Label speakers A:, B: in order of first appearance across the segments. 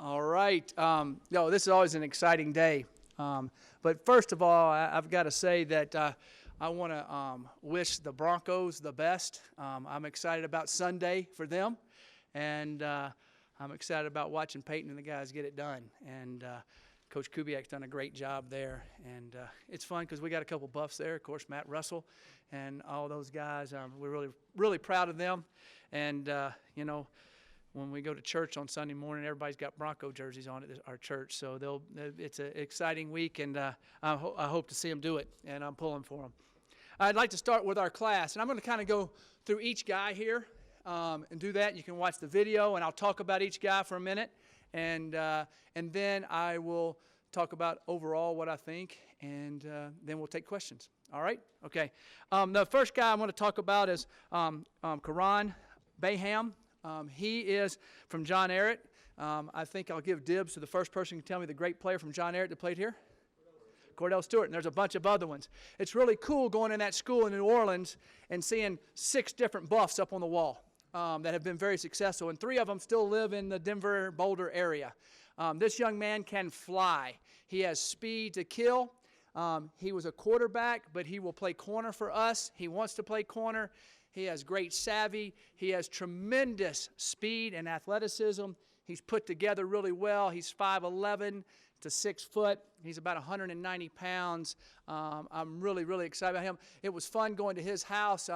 A: All right. No, this is always an exciting day. But first of all, I've got to say that I want to wish the Broncos the best. I'm excited about Sunday for them, and I'm excited about watching Peyton and the guys get it done. And Coach Kubiak's done a great job there, and it's fun because we got a couple buffs there. Of course, Matt Russell and all those guys. We're really proud of them, and when we go to church on Sunday morning, everybody's got Bronco jerseys on at our church. So it's an exciting week, and I hope to see them do it, and I'm pulling for them. I'd like to start with our class, and I'm going to kind of go through each guy here and do that. You can watch the video, and I'll talk about each guy for a minute, and then I will talk about overall what I think, and then we'll take questions. All right? Okay. The first guy I want to talk about is Karan Baham. He is from John Ehret. I think I'll give dibs to the first person who can tell me the great player from John Ehret that played here. Cordell Stewart, and there's a bunch of other ones. It's really cool going in that school in New Orleans and seeing 6 different buffs up on the wall that have been very successful, and 3 of them still live in the Denver, Boulder area. This young man can fly. He has speed to kill. He was a quarterback, but he will play corner for us. He wants to play corner. He has great savvy. He has tremendous speed and athleticism. He's put together really well. He's 5'11" to 6 foot. He's about 190 pounds. I'm really excited about him. It was fun going to his house.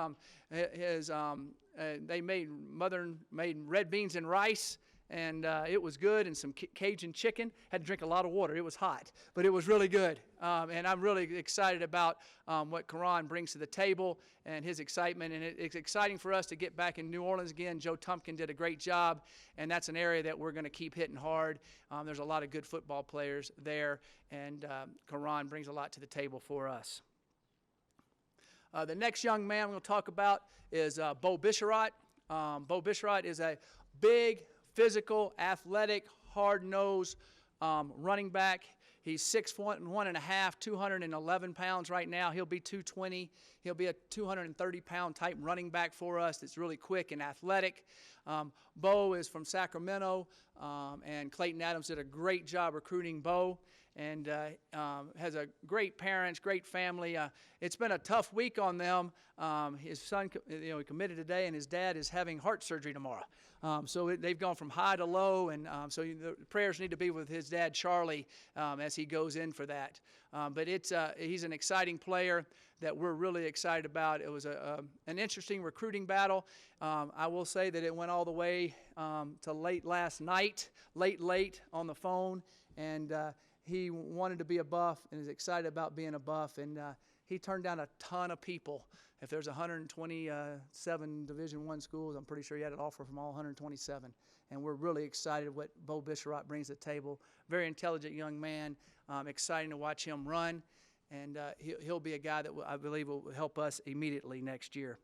A: Mother made red beans and rice, and it was good, and some Cajun chicken. Had to drink a lot of water. It was hot, but it was really good. And I'm really excited about what Karan brings to the table and his excitement. And it's exciting for us to get back in New Orleans again. Joe Tumpkin did a great job, and that's an area that we're going to keep hitting hard. There's a lot of good football players there, and Karan brings a lot to the table for us. The next young man I'm going to talk about is Bo Bisharat. Bo Bisharat is a big, physical, athletic, hard-nosed running back. He's 6 foot and 1.5, 211 pounds right now. He'll be 220. He'll be a 230-pound type running back for us that's really quick and athletic. Bo is from Sacramento, and Clayton Adams did a great job recruiting Bo, and has a great parents, great family. It's been a tough week on them. His son, he committed today, and his dad is having heart surgery tomorrow. So they've gone from high to low, and so the prayers need to be with his dad, Charlie, as he goes in for that. But he's an exciting player that we're really excited about. It was an interesting recruiting battle. I will say that it went all the way to late last night, late on the phone, and he wanted to be a buff and is excited about being a buff, and he turned down a ton of people. If there's 127 Division I schools, I'm pretty sure he had an offer from all 127. And we're really excited what Bo Bisharat brings to the table. Very intelligent young man. Exciting to watch him run. And he'll be a guy that I believe will help us immediately next year.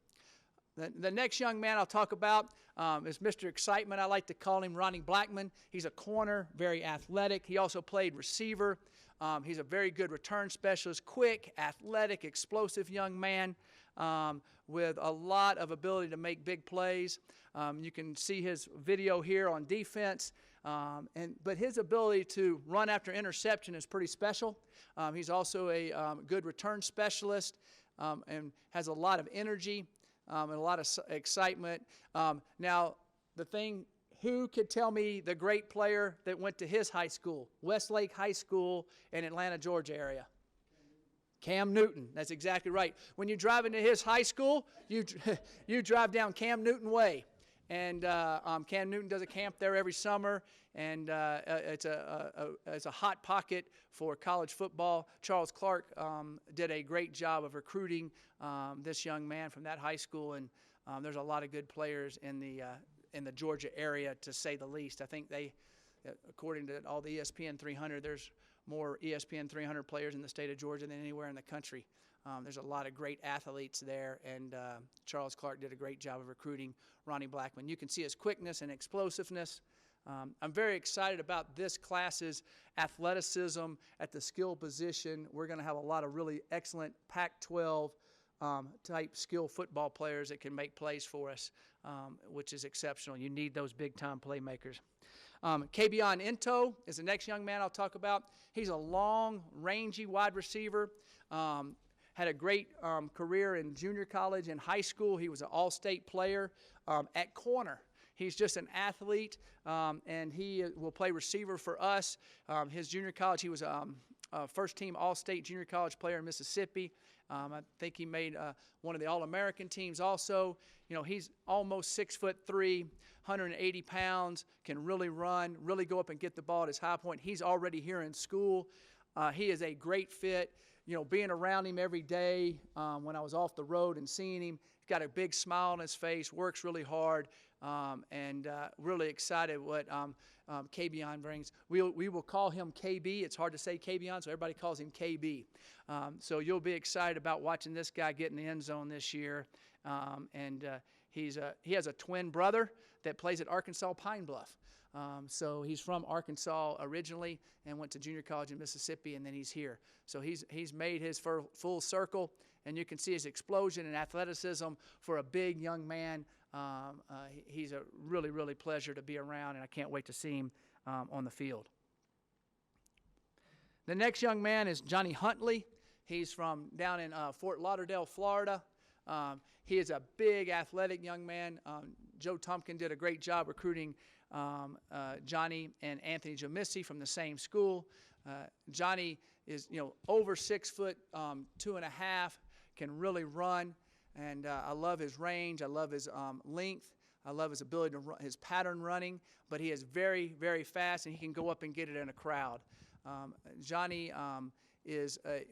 A: The next young man I'll talk about is Mr. Excitement. I like to call him Ronnie Blackman. He's a corner, very athletic. He also played receiver. He's a very good return specialist, quick, athletic, explosive young man with a lot of ability to make big plays. You can see his video here on defense. But his ability to run after interception is pretty special. He's also a good return specialist and has a lot of energy and a lot of excitement. Now, the thing, who could tell me the great player that went to his high school, Westlake High School in Atlanta, Georgia area? Cam Newton. That's exactly right. When you drive into his high school, you drive down Cam Newton Way. And Cam Newton does a camp there every summer, and it's a hot pocket for college football. Charles Clark did a great job of recruiting this young man from that high school, and there's a lot of good players in the Georgia area, to say the least. I think according to all the ESPN 300, there's more ESPN 300 players in the state of Georgia than anywhere in the country. There's a lot of great athletes there, and Charles Clark did a great job of recruiting Ronnie Blackman. You can see his quickness and explosiveness. I'm very excited about this class's athleticism at the skill position. We're going to have a lot of really excellent Pac-12 type skill football players that can make plays for us. which is exceptional. You need those big-time playmakers. Kabion Into is the next young man I'll talk about. He's a long, rangy wide receiver. Had a great career in junior college and high school. He was an all-state player at corner. He's just an athlete, and he will play receiver for us. His junior college, he was a first-team all-state junior college player in Mississippi. I think he made one of the All-American teams also. You know, he's almost 6'3", 180 pounds, can really run, really go up and get the ball at his high point. He's already here in school. He is a great fit. You know, being around him every day when I was off the road and seeing him, he's got a big smile on his face, works really hard, and really excited what Kabion brings. We will call him KB. It's hard to say Kabion, so everybody calls him KB. So you'll be excited about watching this guy get in the end zone this year. He has a twin brother that plays at Arkansas Pine Bluff. So he's from Arkansas originally and went to junior college in Mississippi, and then he's here. So he's made his full circle, and you can see his explosion and athleticism for a big young man. He's a really, really pleasure to be around, and I can't wait to see him on the field. The next young man is Johnny Huntley. He's from down in Fort Lauderdale, Florida. He is a big, athletic young man. Joe Tumpkin did a great job recruiting Johnny and Anthony Jomisi from the same school. Johnny is, over 6 foot 2.5, can really run, and I love his range. I love his length. I love his ability to run, his pattern running, but he is very, very fast, and he can go up and get it in a crowd. Johnny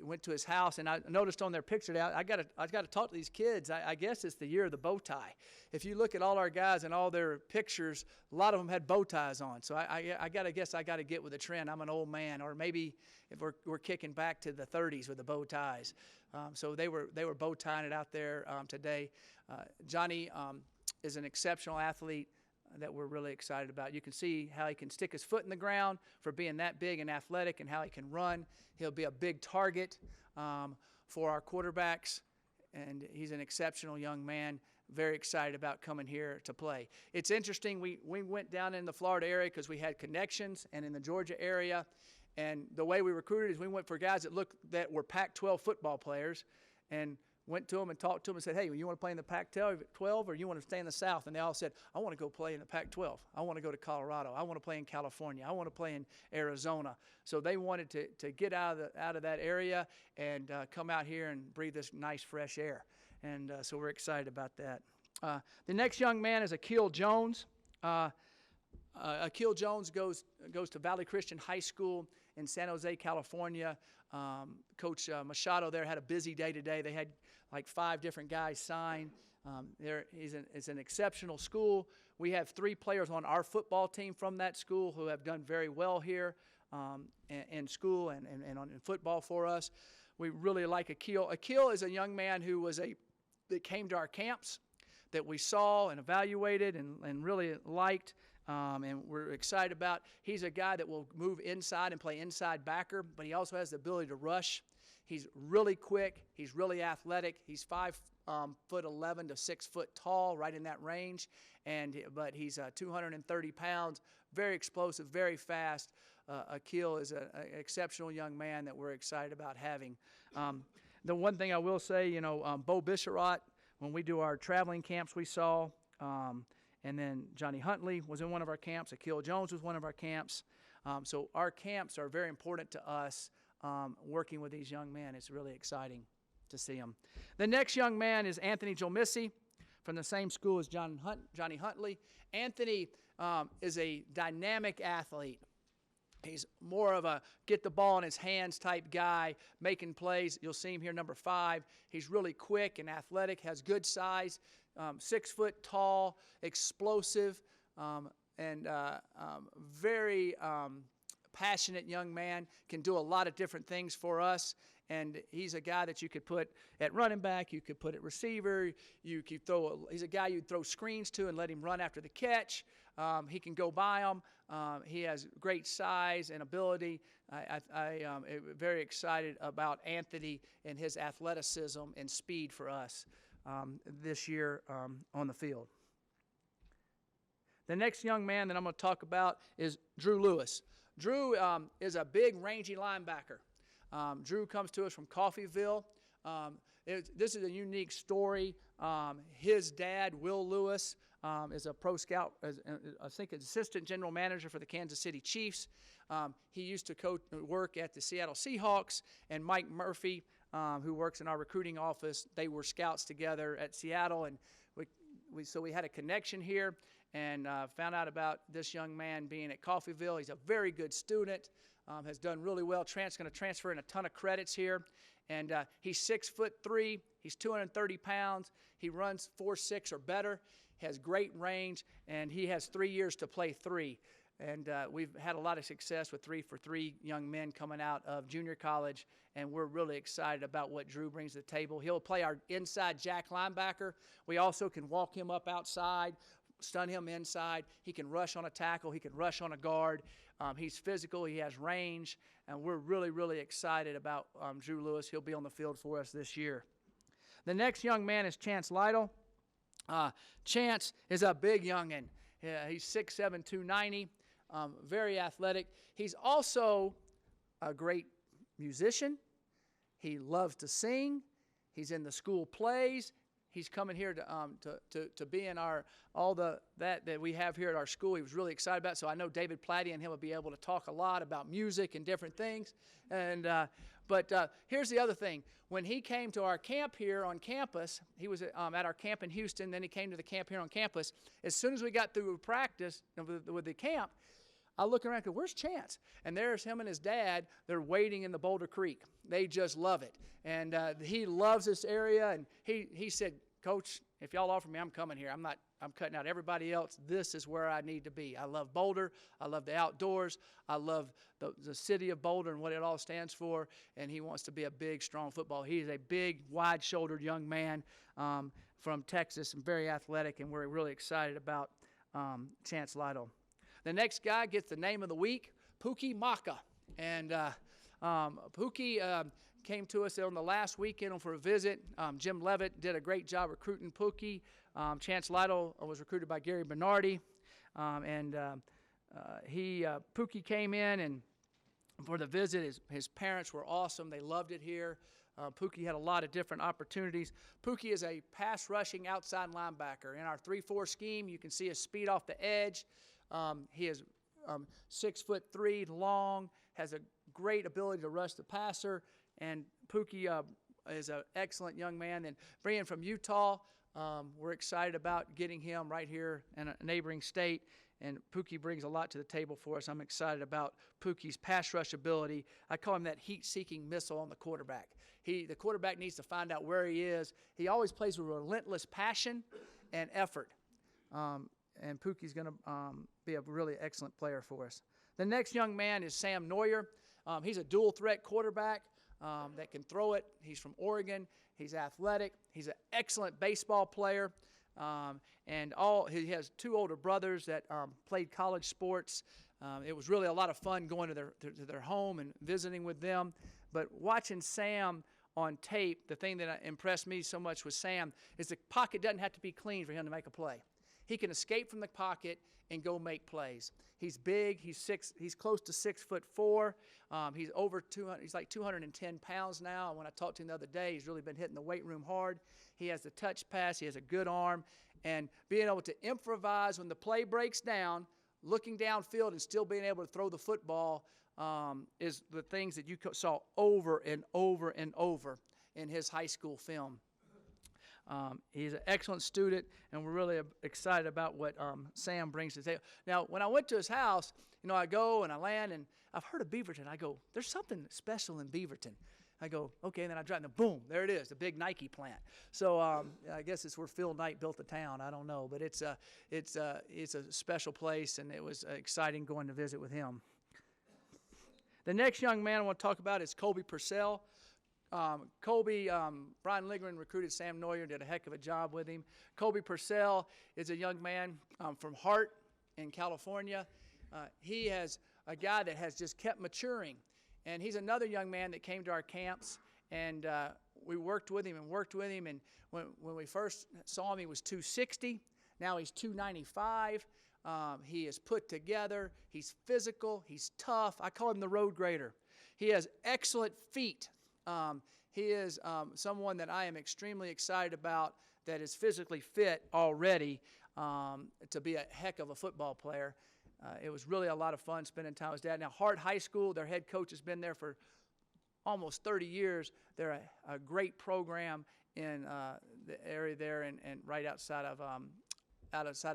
A: went to his house, and I noticed on their picture now, I got to talk to these kids. I guess it's the year of the bow tie. If you look at all our guys and all their pictures, a lot of them had bow ties on. So I got to guess I got to get with the trend. I'm an old man, or maybe if we're kicking back to the 30s with the bow ties. So they were bow tying it out there today. Johnny is an exceptional athlete that we're really excited about. You can see how he can stick his foot in the ground for being that big and athletic, and how he can run. He'll be a big target for our quarterbacks, and he's an exceptional young man. Very excited about coming here to play. It's interesting, we went down in the Florida area because we had connections, and in the Georgia area, and the way we recruited is we went for guys that were Pac-12 football players, and went to them and talked to them and said, hey, you want to play in the Pac-12 or you want to stay in the South? And they all said, I want to go play in the Pac-12. I want to go to Colorado. I want to play in California. I want to play in Arizona. So they wanted to get out of that area and come out here and breathe this nice, fresh air. And so we're excited about that. The next young man is Akil Jones. Akil Jones goes to Valley Christian High School in San Jose, California. Coach Machado there had a busy day today. They had like 5 different guys sign. It's an exceptional school. We have 3 players on our football team from that school who have done very well here in school and in football for us. We really like Akil. Akil is a young man that came to our camps that we saw and evaluated and really liked. And we're excited about. He's a guy that will move inside and play inside backer, but he also has the ability to rush. He's really quick. He's really athletic. He's 5'11" to 6 foot tall, right in that range. But he's 230 pounds, very explosive, very fast. Akil is an exceptional young man that we're excited about having. The one thing I will say, Bo Bisharat, when we do our traveling camps, we saw. And then Johnny Huntley was in one of our camps. Akil Jones was one of our camps. So our camps are very important to us, working with these young men. It's really exciting to see them. The next young man is Anthony Jomisi from the same school as Johnny Huntley. Anthony is a dynamic athlete. He's more of a get the ball in his hands type guy, making plays. You'll see him here, number 5. He's really quick and athletic, has good size, 6 foot tall, explosive, and very passionate young man. Can do a lot of different things for us. And he's a guy that you could put at running back, you could put at receiver, he's a guy you'd throw screens to and let him run after the catch. He can go by them. He has great size and ability. I'm very excited about Anthony and his athleticism and speed for us this year on the field. The next young man that I'm going to talk about is Drew Lewis. Drew is a big, rangy linebacker. Drew comes to us from Coffeyville. This is a unique story. His dad, Will Lewis, is a pro scout, I think assistant general manager for the Kansas City Chiefs. He used to work at the Seattle Seahawks, and Mike Murphy, who works in our recruiting office, they were scouts together at Seattle, and so we had a connection here, and found out about this young man being at Coffeyville. He's a very good student, has done really well, going to transfer in a ton of credits here. And he's 6'3", he's 230 pounds, he runs 4.6 or better, has great range, and he has 3 years to play 3. And we've had a lot of success with 3-for-3 young men coming out of junior college, and we're really excited about what Drew brings to the table. He'll play our inside jack linebacker. We also can walk him up outside, stun him inside. He can rush on a tackle. He can rush on a guard. He's physical. He has range, and we're really, really excited about Drew Lewis. He'll be on the field for us this year. The next young man is Chance Lytle. Chance is a big youngin'. He's 6'7", 290, very athletic. He's also a great musician. He loves to sing. He's in the school plays. He's coming here to be in that we have here at our school. He was really excited about it. So I know David Platty and him will be able to talk a lot about music and different things. And but here's the other thing. When he came to our camp here on campus, he was at our camp in Houston. Then he came to the camp here on campus. As soon as we got through practice with the camp, I look around and go, where's Chance? And there's him and his dad. They're wading in the Boulder Creek. They just love it. And he loves this area. And he said, Coach, if y'all offer me, I'm coming here. I'm cutting out everybody else. This is where I need to be. I love Boulder. I love the outdoors. I love the city of Boulder and what it all stands for. And he wants to be a big, strong football. He is a big, wide-shouldered young man from Texas and very athletic. And we're really excited about Chance Lytle. The next guy gets the name of the week, Pookie Maka. And Pookie came to us on the last weekend for a visit. Jim Levitt did a great job recruiting Pookie. Chance Lytle was recruited by Gary Bernardi. Pookie came in, and for the visit, his parents were awesome. They loved it here. Pookie had a lot of different opportunities. Pookie is a pass-rushing outside linebacker. In our 3-4 scheme, you can see his speed off the edge. He is 6'3", long, has a great ability to rush the passer, and Pookie is an excellent young man. And bringing from Utah, we're excited about getting him right here in a neighboring state, and Pookie brings a lot to the table for us. I'm excited about Pookie's pass rush ability. I call him that heat-seeking missile on the quarterback. The quarterback needs to find out where he is. He always plays with relentless passion and effort. And Pookie's going to be a really excellent player for us. The next young man is Sam Neuer. He's a dual-threat quarterback that can throw it. He's from Oregon. He's athletic. He's an excellent baseball player. He has 2 older brothers that played college sports. It was really a lot of fun going to their home and visiting with them. But watching Sam on tape, the thing that impressed me so much with Sam is the pocket doesn't have to be clean for him to make a play. He can escape from the pocket and go make plays. He's big. He's close to 6'4". He's over 200. He's like 210 pounds now. When I talked to him the other day, he's really been hitting the weight room hard. He has the touch pass. He has a good arm, and being able to improvise when the play breaks down, looking downfield and still being able to throw the football is the things that you saw over and over and over in his high school film. He's an excellent student, and we're really excited about what Sam brings to the table. Now, when I went to his house, I go and I land, and I've heard of Beaverton. I go, there's something special in Beaverton. I go, okay, and then I drive, and boom, there it is, the big Nike plant. So I guess it's where Phil Knight built the town. I don't know, but it's a special place, and it was exciting going to visit with him. The next young man I want to talk about is Colby Purcell. Brian Ligren recruited Sam Neuer, did a heck of a job with him. Colby Purcell is a young man from Hart in California. He has a guy that has just kept maturing. And he's another young man that came to our camps, and we worked with him. And when we first saw him, he was 260. Now he's 295. He is put together. He's physical. He's tough. I call him the road grader. He has excellent feet. He is someone that I am extremely excited about, that is physically fit already to be a heck of a football player. It was really a lot of fun spending time with his dad. Now, Hart High School, their head coach has been there for almost 30 years. They're a great program in the area there and right outside of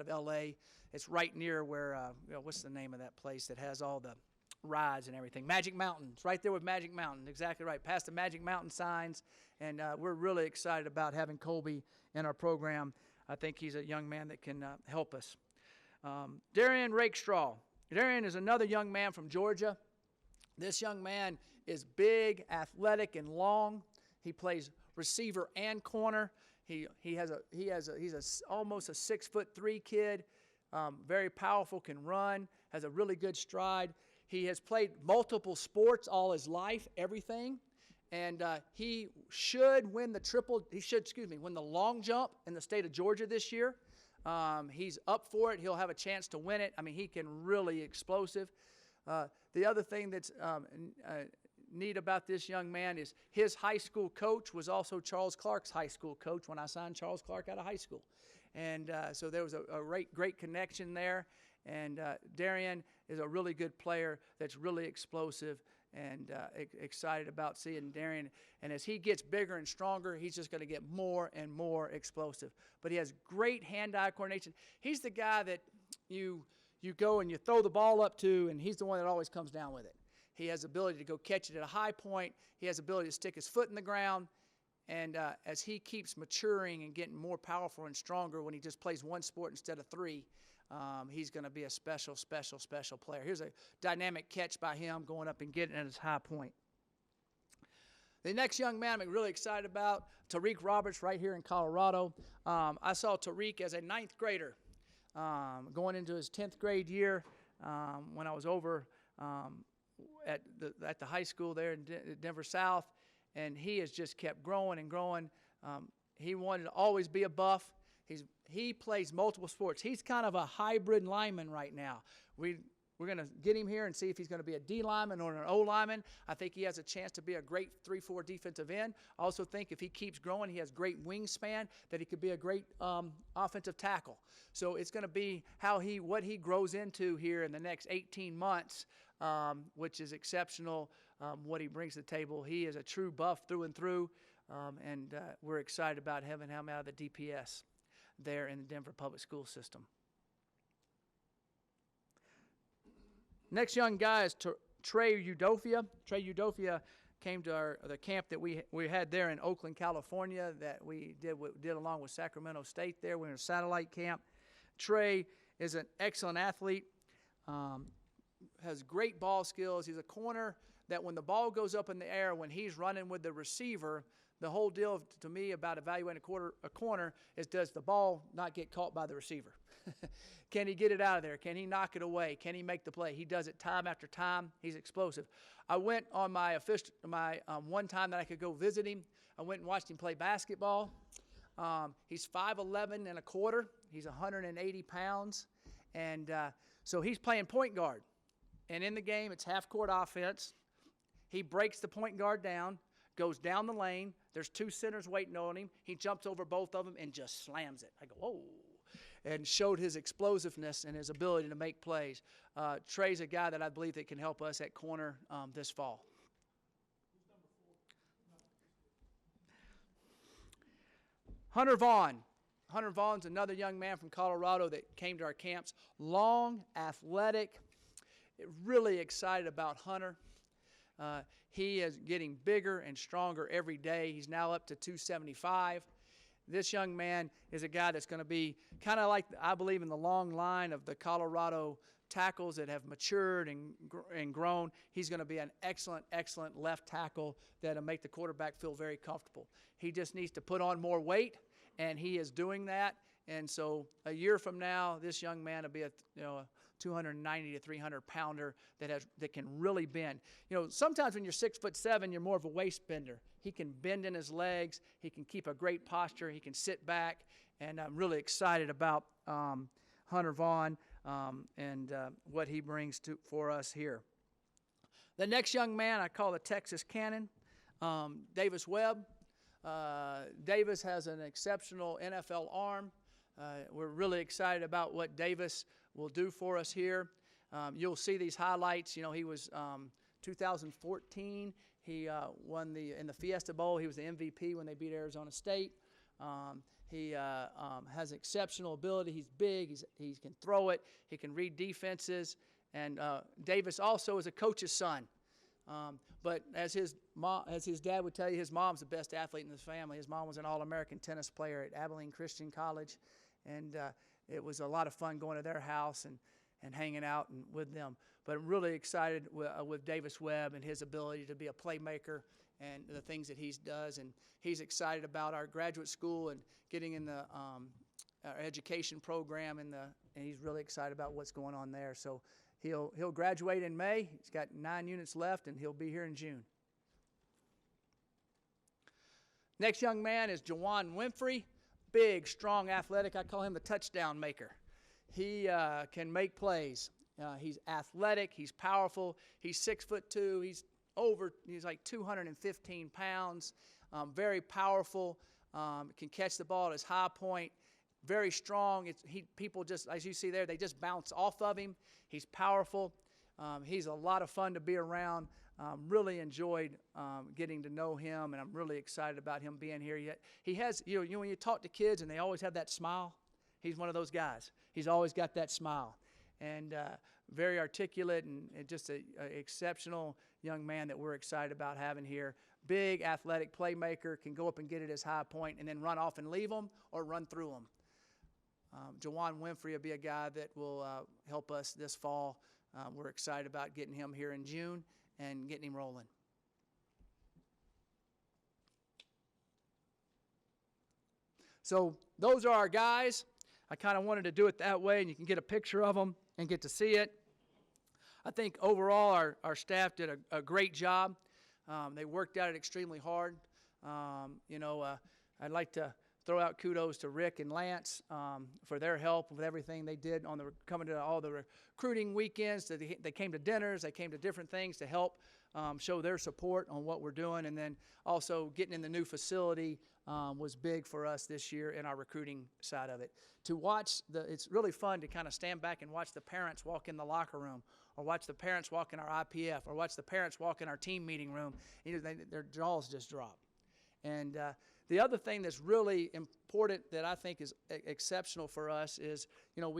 A: L.A. It's right near where, what's the name of that place that has all the rides and everything? Magic Mountain. It's right there with Magic Mountain. Exactly right. Past the Magic Mountain signs. And we're really excited about having Colby in our program. I think he's a young man that can help us. Darian Rakestraw. Darian is another young man from Georgia. This young man is big, athletic, and long. He plays receiver and corner. He's almost a 6'3" kid. Very powerful, can run, has a really good stride. He has played multiple sports all his life, everything. And he should win win the long jump in the state of Georgia this year. He's up for it. He'll have a chance to win it. I mean, he can really explosive. The other thing that's neat about this young man is his high school coach was also Charles Clark's high school coach when I signed Charles Clark out of high school. And so there was a great connection there. And Darian is a really good player that's really explosive, and excited about seeing Darian. And as he gets bigger and stronger, he's just going to get more and more explosive. But he has great hand-eye coordination. He's the guy that you go and you throw the ball up to, and he's the one that always comes down with it. He has the ability to go catch it at a high point. He has the ability to stick his foot in the ground. And as he keeps maturing and getting more powerful and stronger when he just plays one sport instead of three, he's going to be a special player. Here's a dynamic catch by him going up and getting at his high point. The next young man I'm really excited about, Tariq Roberts, right here in Colorado. I saw Tariq as a 9th grader going into his 10th grade year when I was over at the high school there in Denver South, and he has just kept growing and growing. He wanted to always be a buff. He plays multiple sports. He's kind of a hybrid lineman right now. We're going to get him here and see if he's going to be a D lineman or an O lineman. I think he has a chance to be a great 3-4 defensive end. I also think if he keeps growing, he has great wingspan, that he could be a great offensive tackle. So it's going to be what he grows into here in the next 18 months, which is exceptional, what he brings to the table. He is a true buff through and through, and we're excited about having him out of the DPS there in the Denver public school system. Next young guy is Trey Udofia. Trey Udofia came to the camp that we had there in Oakland, California, that we did along with Sacramento State there. We were in a satellite camp. Trey is an excellent athlete, has great ball skills. He's a corner that when the ball goes up in the air, when he's running with the receiver, the whole deal to me about evaluating a corner is, does the ball not get caught by the receiver? Can he get it out of there? Can he knock it away? Can he make the play? He does it time after time. He's explosive. I went on my one time that I could go visit him. I went and watched him play basketball. He's 5'11 and a quarter. He's 180 pounds. And so he's playing point guard. And in the game, it's half-court offense. He breaks the point guard down, goes down the lane. There's 2 centers waiting on him. He jumps over both of them and just slams it. I go, whoa. And showed his explosiveness and his ability to make plays. Trey's a guy that I believe that can help us at corner this fall. Hunter Vaughn. Hunter Vaughn's another young man from Colorado that came to our camps. Long, athletic, really excited about Hunter. He is getting bigger and stronger every day. He's now up to 275. This young man is a guy that's going to be kind of like, I believe, in the long line of the Colorado tackles that have matured and grown. He's going to be an excellent left tackle that'll make the quarterback feel very comfortable. He just needs to put on more weight, and he is doing that. And so a year from now, this young man will be a 290 to 300 pounder that can really bend. Sometimes when you're 6'7", you're more of a waist bender. He can bend in his legs. He can keep a great posture. He can sit back, and I'm really excited about Hunter Vaughn. and what he brings for us here. The next young man I call the Texas Cannon, Davis Webb. Davis has an exceptional NFL arm. We're really excited about what Davis will do for us here. You'll see these highlights. You know, he was 2014. He won in the Fiesta Bowl. He was the MVP when they beat Arizona State. He has exceptional ability. He's big. He can throw it. He can read defenses. And Davis also is a coach's son. But as his dad would tell you, his mom's the best athlete in his family. His mom was an All-American tennis player at Abilene Christian College. And it was a lot of fun going to their house and hanging out with them. But I'm really excited with Davis Webb and his ability to be a playmaker and the things that he does. And he's excited about our graduate school and getting in the our education program, and he's really excited about what's going on there. So he'll graduate in May. He's got 9 units left, and he'll be here in June. Next young man is Jawan Winfrey. Big, strong, athletic. I call him the touchdown maker. He can make plays. He's athletic. He's powerful. He's 6'2". He's like 215 pounds. Very powerful. Can catch the ball at his high point. Very strong. People just, as you see there, they just bounce off of him. He's powerful. He's a lot of fun to be around. Really enjoyed getting to know him, and I'm really excited about him being here. He has, you know, when you talk to kids and they always have that smile, he's one of those guys. He's always got that smile, and very articulate and just an exceptional young man that we're excited about having here. Big, athletic playmaker, can go up and get at his high point and then run off and leave them or run through them. Jawan Winfrey will be a guy that will help us this fall. We're excited about getting him here in June and getting him rolling. So those are our guys. I kind of wanted to do it that way, and you can get a picture of them and get to see it. I think overall our staff did a great job. They worked at it extremely hard. I'd like to throw out kudos to Rick and Lance for their help with everything they did on coming to all the recruiting weekends. They came to dinners. They came to different things to help show their support on what we're doing. And then also getting in the new facility was big for us this year in our recruiting side of it. To watch it's really fun to kind of stand back and watch the parents walk in the locker room, or watch the parents walk in our IPF, or watch the parents walk in our team meeting room. Their jaws just drop. And the other thing that's really important that I think is exceptional for us is, I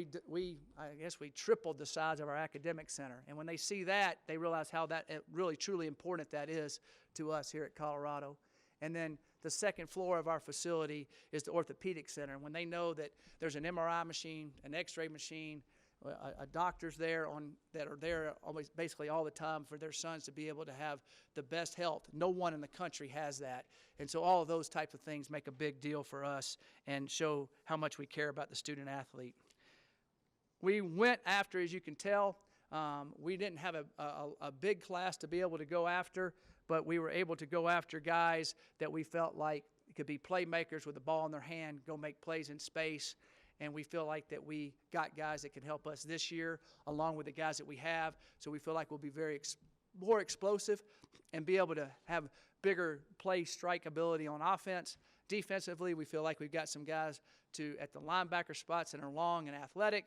A: guess we tripled the size of our academic center. And when they see that, they realize how really truly important that is to us here at Colorado. And then the second floor of our facility is the orthopedic center. And when they know that there's an MRI machine, an X-ray machine, a doctor's there that are there almost basically all the time for their sons to be able to have the best health. No one in the country has that. And so all of those types of things make a big deal for us and show how much we care about the student athlete. We went after, as you can tell, we didn't have a big class to be able to go after, but we were able to go after guys that we felt like could be playmakers with the ball in their hand, go make plays in space. And we feel like that we got guys that can help us this year along with the guys that we have. So we feel like we'll be more explosive and be able to have bigger play strike ability on offense. Defensively, we feel like we've got some guys at the linebacker spots that are long and athletic.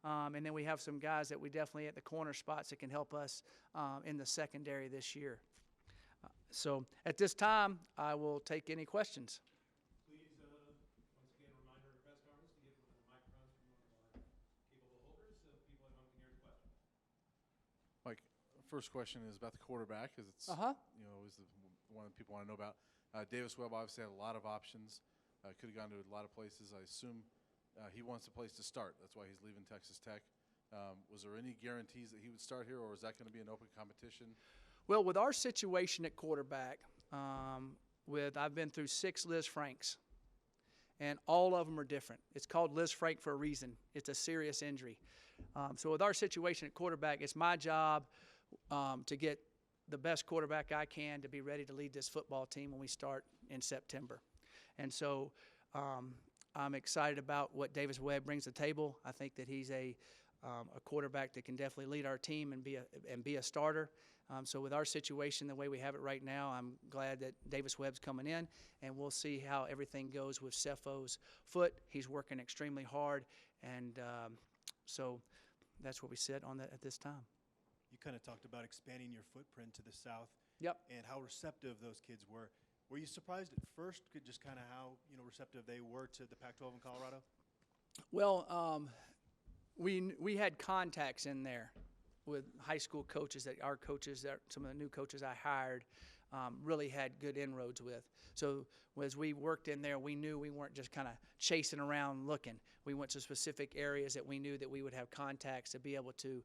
A: And then we have some guys that we definitely at the corner spots that can help us in the secondary this year. So at this time, I will take any questions.
B: Mike, first question is about the quarterback, because it's always the one that people want to know about. Davis Webb obviously had a lot of options. Could have gone to a lot of places. I assume he wants a place to start. That's why he's leaving Texas Tech. Was there any guarantees that he would start here, or is that going to be an open competition?
A: Well, with our situation at quarterback, I've been through 6 Liz Franks, and all of them are different. It's called Liz Frank for a reason. It's a serious injury. So with our situation at quarterback, it's my job to get the best quarterback I can to be ready to lead this football team when we start in September. And so I'm excited about what Davis Webb brings to the table. I think that he's a a quarterback that can definitely lead our team and be a starter. So with our situation, the way we have it right now, I'm glad that Davis Webb's coming in, and we'll see how everything goes with Cefo's foot. He's working extremely hard, and so that's where we sit on that at this time.
C: You kind of talked about expanding your footprint to the south.
A: Yep.
C: And how receptive those kids were. Were you surprised at first, just kind of how receptive they were to the Pac-12 in Colorado?
A: Well, we had contacts in there with high school coaches that some of the new coaches I hired really had good inroads with. So as we worked in there, we knew we weren't just kind of chasing around looking. We went to specific areas that we knew that we would have contacts to be able to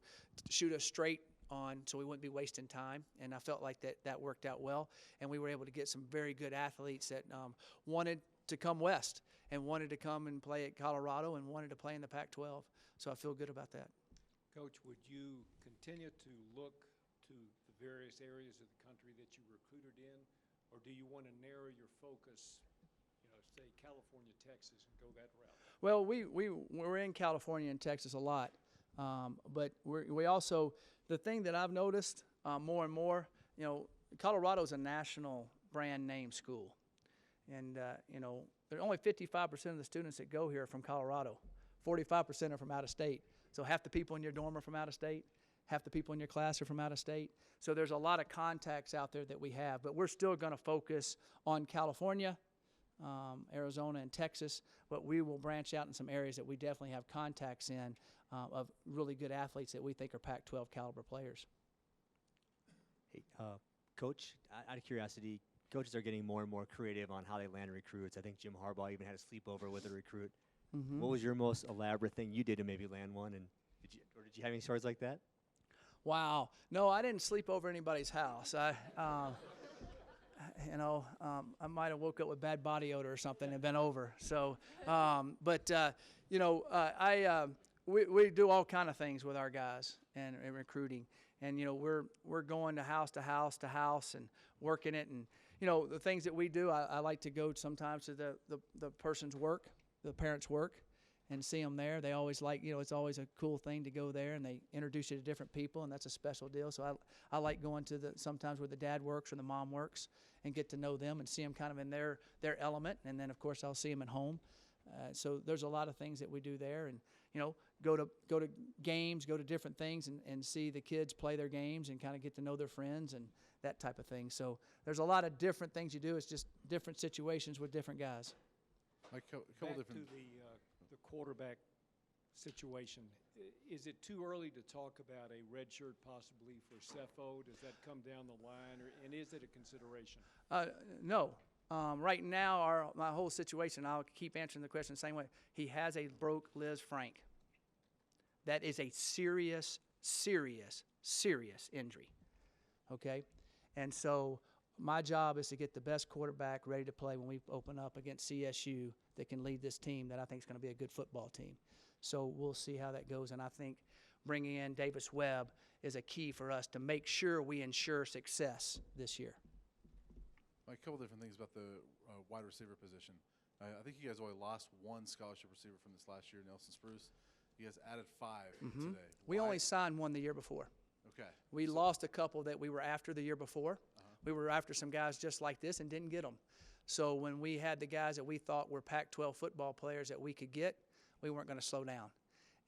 A: shoot us straight on, so we wouldn't be wasting time, and I felt like that worked out well, and we were able to get some very good athletes that wanted to come west and wanted to come and play at Colorado and wanted to play in the Pac-12, so I feel good about that.
D: Coach, would you continue to look to the various areas of the country that you recruited in, or do you want to narrow your focus, say California, Texas, and go that route?
A: Well, we're in California and Texas a lot, but we also, the thing that I've noticed more and more, Colorado's a national brand name school. And, there are only 55% of the students that go here are from Colorado. 45% are from out of state. So half the people in your dorm are from out of state. Half the people in your class are from out of state. So there's a lot of contacts out there that we have. But we're still going to focus on California, Arizona, and Texas. But we will branch out in some areas that we definitely have contacts in of really good athletes that we think are Pac-12 caliber players.
E: Hey, Coach, out of curiosity, coaches are getting more and more creative on how they land recruits. I think Jim Harbaugh even had a sleepover with a recruit.
A: Mm-hmm.
E: What was your most elaborate thing you did to maybe land one? And did you have any stories like that?
A: Wow. No, I didn't sleep over anybody's house. I might have woke up with bad body odor or something and been over. So, we do all kind of things with our guys and recruiting. And, we're going to house and working it. And, the things that we do, I like to go sometimes to the person's work, the parents' work, and see them there. They always like, it's always a cool thing to go there, and they introduce you to different people, and that's a special deal. So I like going to sometimes where the dad works or the mom works and get to know them and see them kind of in their element. And then, of course, I'll see them at home. So there's a lot of things that we do there, and, go to games, go to different things and see the kids play their games and kind of get to know their friends and that type of thing. So there's a lot of different things you do. It's just different situations with different guys.
B: A couple
D: Back
B: different.
D: to the quarterback situation. Is it too early to talk about a red shirt possibly for Cefo? Does that come down the line, and is it a consideration?
A: No. Right now, my whole situation, I'll keep answering the question the same way. He has a broke Liz Frank. That is a serious, serious, serious injury. Okay? And so my job is to get the best quarterback ready to play when we open up against CSU that can lead this team that I think is going to be a good football team. So we'll see how that goes. And I think bringing in Davis Webb is a key for us to make sure we ensure success this year.
B: A couple different things about the wide receiver position. I think you guys only lost one scholarship receiver from this last year, Nelson Spruce. You guys added 5 today.
A: We only signed one the year before.
B: Okay.
A: We lost a couple that we were after the year before. We were after some guys just like this and didn't get them. So when we had the guys that we thought were Pac-12 football players that we could get, we weren't going to slow down.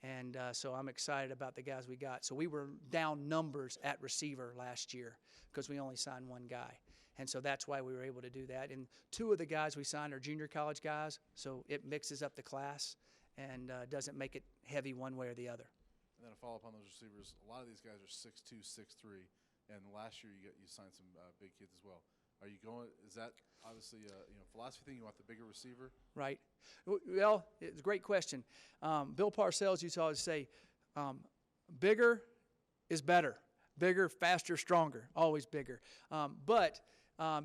A: And so I'm excited about the guys we got. So we were down numbers at receiver last year because we only signed one guy. And so that's why we were able to do that. And 2 of the guys we signed are junior college guys, so it mixes up the class and doesn't make it heavy one way or the other.
B: And then a follow-up on those receivers. A lot of these guys are 6'2", 6'3", and last year you signed some big kids as well. Are you going? Is that obviously a philosophy thing? You want the bigger receiver?
A: Right. Well, it's a great question. Bill Parcells used to always say, bigger is better. Bigger, faster, stronger. Always bigger. But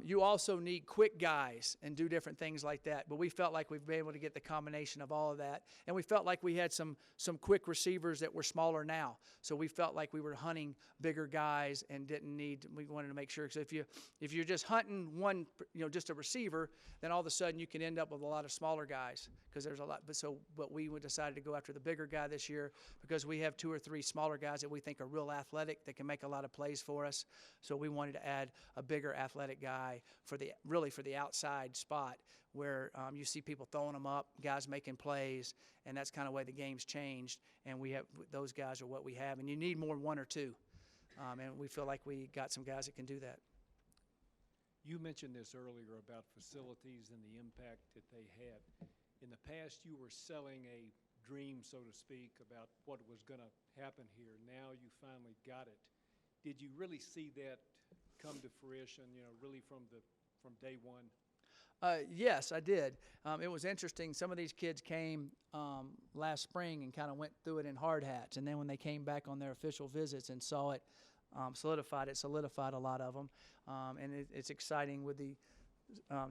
A: You also need quick guys and do different things like that. But we felt like we've been able to get the combination of all of that. And we felt like we had some quick receivers that were smaller now. So we felt like we were hunting bigger guys and we wanted to make sure. Because if you're just hunting one, just a receiver, then all of a sudden you can end up with a lot of smaller guys because there's a lot. But we decided to go after the bigger guy this year because we have 2 or 3 smaller guys that we think are real athletic that can make a lot of plays for us. So we wanted to add a bigger athletic guy for the outside spot where you see people throwing them up, guys making plays, and that's kind of the way the game's changed. And we have those guys are what we have, and you need more than 1 or 2. And we feel like we got some guys that can do that.
D: You mentioned this earlier about facilities and the impact that they had. In the past, you were selling a dream, so to speak, about what was going to happen here. Now you finally got it. Did you really see that come to fruition, really from day one?
A: Yes, I did. It was interesting. Some of these kids came last spring and kind of went through it in hard hats. And then when they came back on their official visits and saw it, solidified a lot of them. And it's exciting with the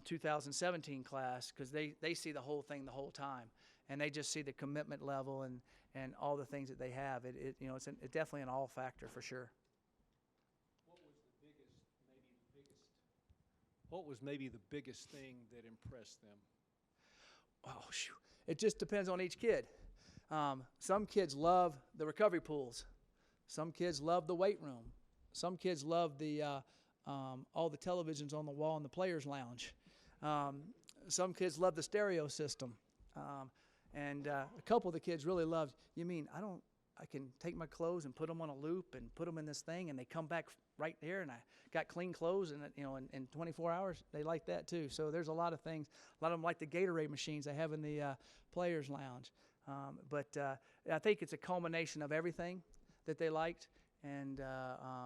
A: 2017 class because they see the whole thing the whole time. And they just see the commitment level and all the things that they have. It's definitely an all factor for sure.
D: What was maybe the biggest thing that impressed them?
A: Oh, shoot. It just depends on each kid. Some kids love the recovery pools. Some kids love the weight room. Some kids love all the televisions on the wall in the players' lounge. Some kids love the stereo system. And a couple of the kids really loved, I can take my clothes and put them on a loop and put them in this thing, and they come back right there, and I got clean clothes, and in 24 hours, they like that too. So there's a lot of things. A lot of them like the Gatorade machines they have in the players' lounge. But I think it's a culmination of everything that they liked, and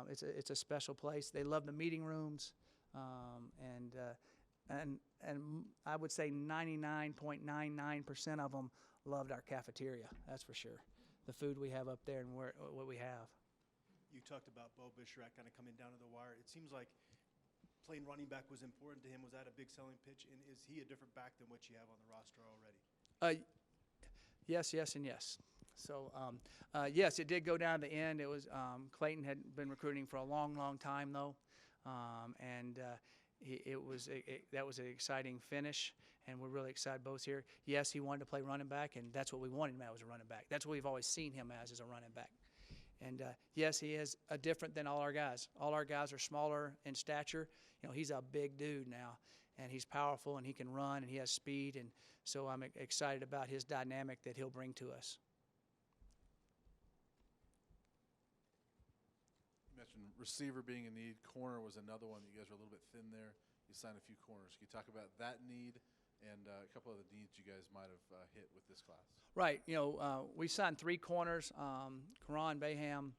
A: it's a special place. They love the meeting rooms, and I would say 99.99% of them loved our cafeteria. That's for sure. The food we have up there and what we have.
C: You talked about Bo Bisharak kind of coming down to the wire. It seems like playing running back was important to him. Was that a big selling pitch? And is he a different back than what you have on the roster already?
A: Yes, and yes. So, yes, it did go down to the end. It was Clayton had been recruiting for a long, long time, though. That was an exciting finish, and we're really excited both here. Yes, he wanted to play running back, and that's what we wanted him as a running back. That's what we've always seen him as a running back. And yes, he is different than all our guys. All our guys are smaller in stature. He's a big dude now, and he's powerful, and he can run, and he has speed, and so I'm excited about his dynamic that he'll bring to us.
B: You mentioned receiver being in need. Corner was another one that you guys were a little bit thin there. You signed a few corners. Can you talk about that need and a couple of the needs you guys might have hit with this class?
A: Right. We signed 3 corners, Karan Baham,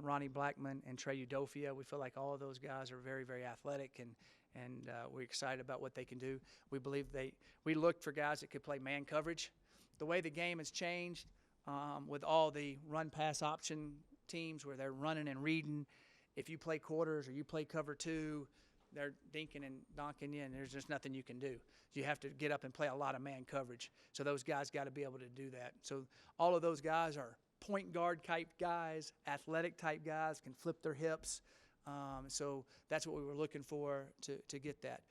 A: Ronnie Blackman, and Trey Udofia. We feel like all of those guys are very, very athletic, and we're excited about what they can do. We believe we looked for guys that could play man coverage. The way the game has changed with all the run-pass option teams where they're running and reading, if you play quarters or you play cover 2, they're dinking and donking you, and there's just nothing you can do. You have to get up and play a lot of man coverage. So those guys got to be able to do that. So all of those guys are point guard type guys, athletic type guys, can flip their hips. So that's what we were looking for to get that.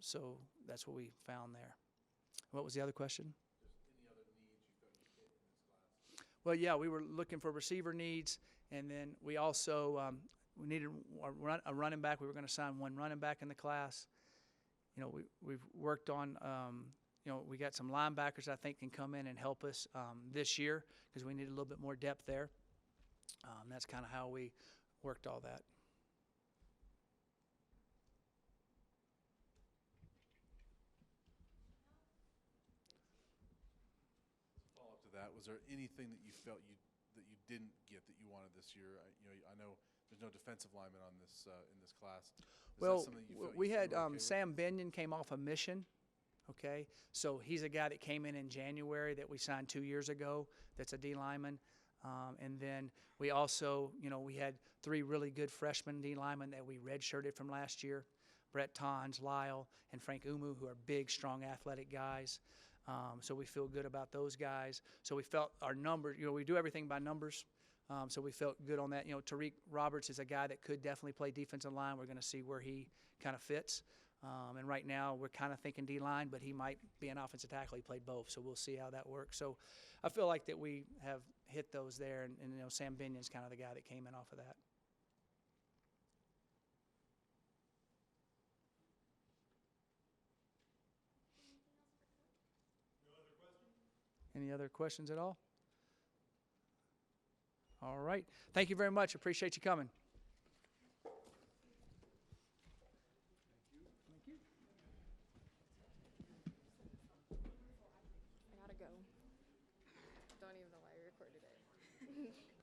A: So that's what we found there. What was the other question?
B: Any other needs you thought you hit in this class?
A: Well, yeah, we were looking for receiver needs, and then we also we needed a running back. We were going to sign 1 running back in the class. We've worked on, we got some linebackers I think can come in and help us this year because we need a little bit more depth there. That's kind of how we worked all that.
B: Follow up to that, was there anything that you felt that you didn't get that you wanted this year? I know there's no defensive lineman on this in this class.
A: Well, we had Sam Benyon came off a mission, okay? So he's a guy that came in January that we signed 2 years ago that's a D lineman. And then we also, we had 3 really good freshman D linemen that we redshirted from last year. Brett Tons, Lyle, and Frank Umu, who are big, strong, athletic guys. So we feel good about those guys. So we felt our numbers, we do everything by numbers. So we felt good on that. Tariq Roberts is a guy that could definitely play defensive line. We're going to see where he kind of fits. And right now we're kind of thinking D-line, but he might be an offensive tackle. He played both, so we'll see how that works. So I feel like that we have hit those there, and Sam Binion's kind of the guy that came in off of that. Any other questions at all? All right. Thank you very much. Appreciate you coming.
F: I gotta go. Don't even know why I recorded it.